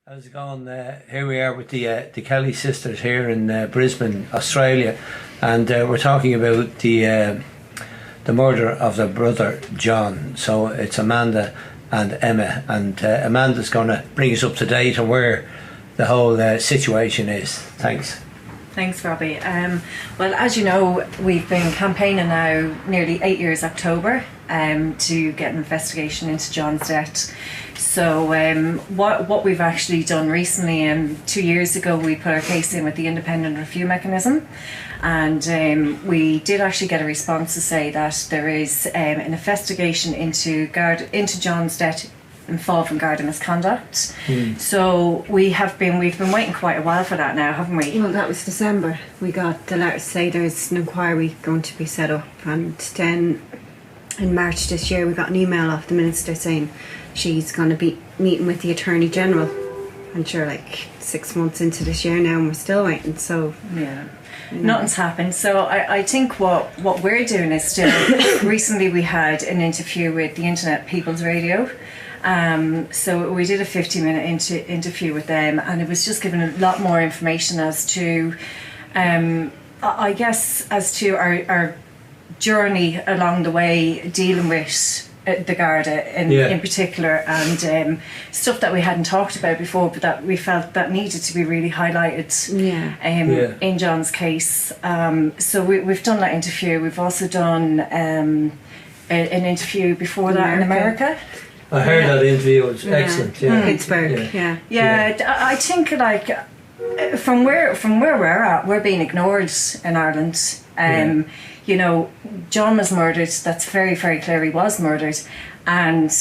How's it going? Here we are with the Kelly sisters here in Brisbane, Australia, and we're talking about the murder of their brother John. So it's Amanda and Emma, and Amanda's going to bring us up to date on where the whole situation is. Thanks. Thanks, Robbie. Well, as you know, we've been campaigning now nearly 8 years October to get an investigation into John's death. So what we've actually done recently, 2 years ago, we put our case in with the independent review mechanism, and we did actually get a response to say that there is an investigation into John's death involving Garda misconduct. So we've been waiting quite a while for that now, haven't we? Well, that was December. We got the letter to say there's an inquiry going to be set up, and then in March this year we got an email off the Minister saying she's going to be meeting with the Attorney General. And sure, like 6 months into this year now and we're still waiting, so yeah. Nothing's happened. So I think what we're doing is still recently we had an interview with the Internet People's Radio. So we did a 50-minute interview with them, and it was just giving a lot more information as to I guess as to our journey along the way dealing with the Garda in particular, and stuff that we hadn't talked about before, but that we felt that needed to be really highlighted in John's case. So we've done that interview. We've also done an interview before that in America. I heard that interview, it was excellent. Pittsburgh. I think like from where we're at, we're being ignored in Ireland. You know, John was murdered. That's very, very clear. He was murdered, and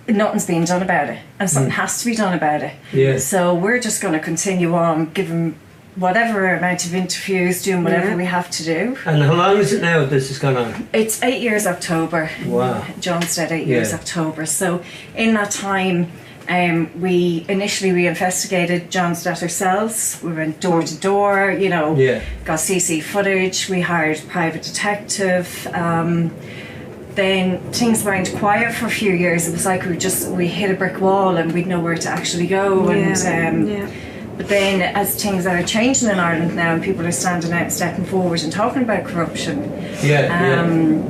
nothing's being done about it, and something has to be done about it. Yeah. So we're just going to continue on, giving whatever amount of interviews, doing whatever we have to do. And how long is it now this has gone on? It's 8 years October. Wow. John's dead 8 years October. So in that time, we investigated John's death ourselves. We went door to door, you know, got CC footage. We hired a private detective. Then things went quiet for a few years. It was like we hit a brick wall and we'd know where to actually go. But then as things are changing in Ireland now and people are standing out, stepping forward and talking about corruption,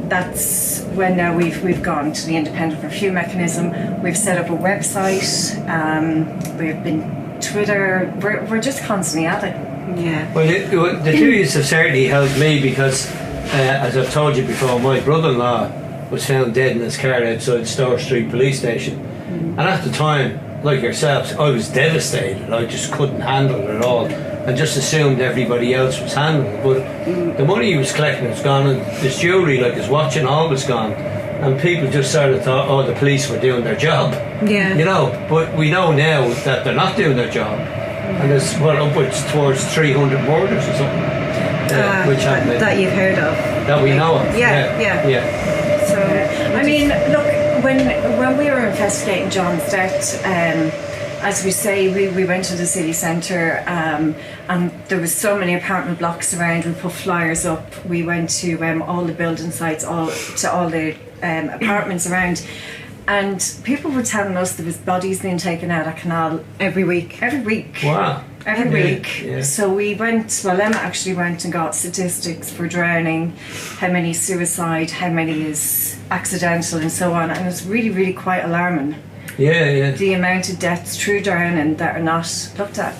that's when now we've gone to the independent review mechanism. We've set up a website, we've been Twitter, we're just constantly at it. Yeah. Well, the two years have certainly helped me because, as I've told you before, my brother-in-law was found dead in his car outside Store Street police station. And at the time, like yourselves, I was devastated. I just couldn't handle it at all, and just assumed everybody else was handling it. But the money he was collecting was gone, and his jewellery, like his watch and all, was gone. And people just sort of thought, oh, the police were doing their job. Yeah. You know, but we know now that they're not doing their job. And there's upwards towards 300 murders or something, which happened that you've heard of, that we know of. Yeah. So I mean, look. When we were investigating John's death, as we say, we went to the city centre, and there was so many apartment blocks around. We put flyers up. We went to all the building sites, all the apartments around, and people were telling us there was bodies being taken out of canal every week. Wow. Every week. Yeah. So we went, Emma actually went and got statistics for drowning, how many suicide, how many is accidental and so on, and it's really, really quite alarming. The amount of deaths through drowning that are not looked at.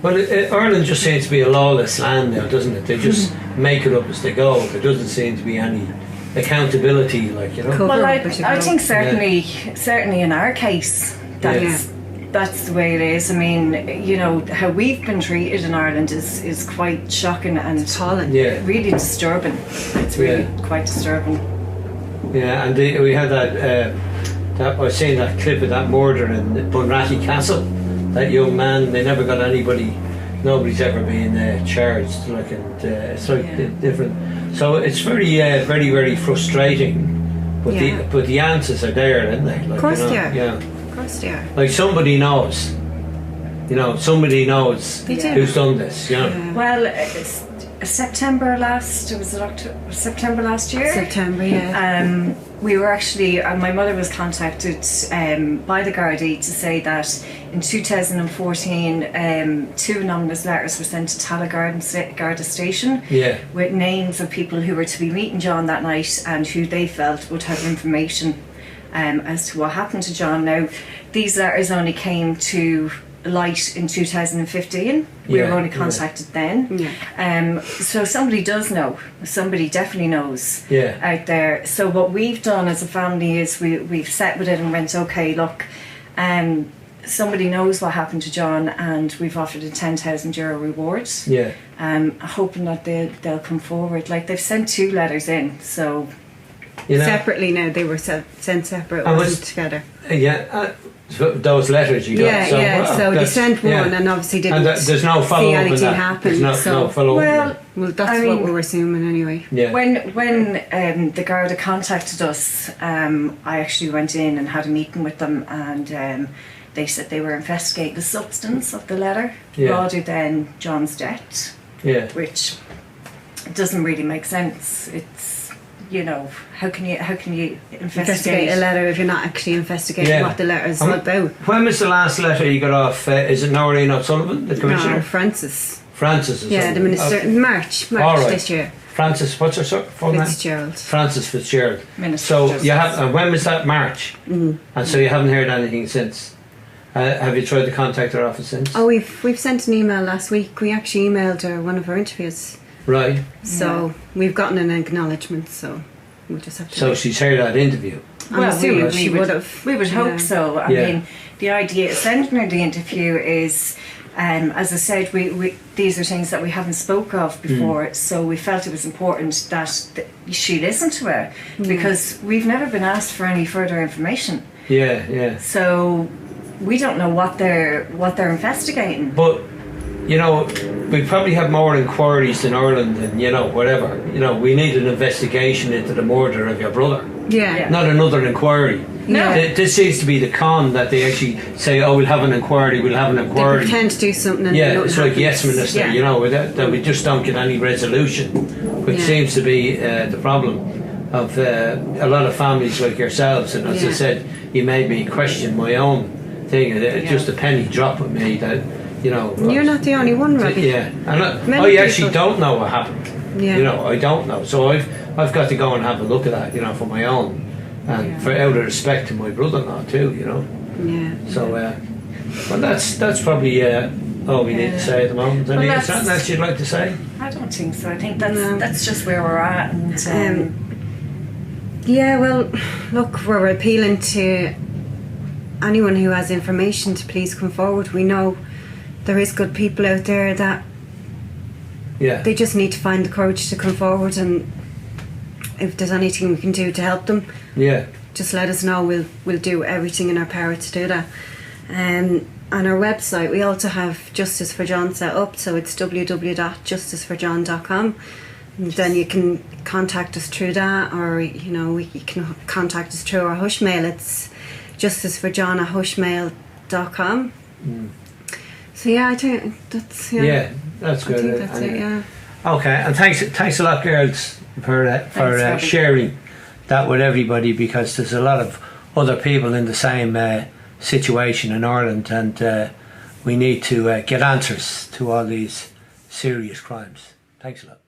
Well, Ireland just seems to be a lawless land now, doesn't it? They just make it up as they go. There doesn't seem to be any accountability, like, you know. Well, I think certainly in our case, that's the way it is. I mean, you know, how we've been treated in Ireland is quite shocking and really disturbing. It's really quite disturbing. Yeah, and we had that I was seeing that clip of that murder in Bunratty Castle. That young man, they never got nobody's ever been charged. Like, and it's like different. So it's very, very, very frustrating. But the answers are there, aren't they? Like, of course, Of course they are. Like somebody knows. You know, somebody knows who's done this. You know. Well, September last. Was it September last year? September, yeah. We were actually, my mother was contacted by the Gardaí to say that in 2014, 2 anonymous letters were sent to Garda Station with names of people who were to be meeting John that night and who they felt would have information as to what happened to John. Now, these letters only came to light in 2015. We were only contacted then. So somebody does know. Somebody definitely knows out there. So what we've done as a family is we've sat with it and went, okay, look, somebody knows what happened to John, and we've offered a €10,000 reward. Hoping that they'll come forward. Like, they've sent 2 letters in, so separately now. They were sent separate, wasn't together. Those letters you got. So they sent one and obviously didn't there's no follow see up anything on happen. There's no follow up. Well, that's what we were assuming anyway. When the Garda contacted us, I actually went in and had a meeting with them, and they said they were investigating the substance of the letter rather than John's death, which doesn't really make sense. It's, how can you investigate a letter if you're not actually investigating what the letter is about? When was the last letter you got off? Is it Noreen O'Sullivan, the Commissioner? No, Francis. Francis. The Minister. In March this year. Francis, what's her full name? Fitzgerald. Francis Fitzgerald. Minister so you have. And when was that? March. And so you haven't heard anything since. Have you tried to contact her office since? Oh, we've sent an email last week. We actually emailed her one of our interviews. Right. So we've gotten an acknowledgement. So we'll just have to. So she's heard that interview. I'm assuming she would have. We would hope so. I mean, the idea of sending her the interview is, as I said, we these are things that we haven't spoke of before. So we felt it was important that she listened to her because we've never been asked for any further information. So we don't know what they're investigating. But we probably have more inquiries in Ireland than whatever. We need an investigation into the murder of your brother. Not another inquiry. No. This seems to be the con that they actually say, "Oh, we'll have an inquiry. We'll have an inquiry." They pretend to do something. And it's like Yes Minister. That we just don't get any resolution, which seems to be the problem of a lot of families like yourselves. And as I said, you made me question my own thing. Just a penny drop with me that. You're not the only one, Robbie. And I actually don't know what happened. I don't know. So I've got to go and have a look at that, for my own, and for out of respect to my brother-in-law too, So, well, that's probably all we need to say at the moment. Is there something else you'd like to say? I don't think so. I think that's just where we're at. And well, look, we're appealing to anyone who has information to please come forward. We know there is good people out there that they just need to find the courage to come forward, and if there's anything we can do to help them, just let us know. We'll do everything in our power to do that. On our website we also have Justice for John set up, so it's www.justiceforjohn.com, and then you can contact us through that, or you can contact us through our hush mail. It's justiceforjohn@hushmail.com. So I think that's that's good. I think that's it. Okay, and thanks a lot, girls, for sharing that with everybody, because there's a lot of other people in the same situation in Ireland, and we need to get answers to all these serious crimes. Thanks a lot.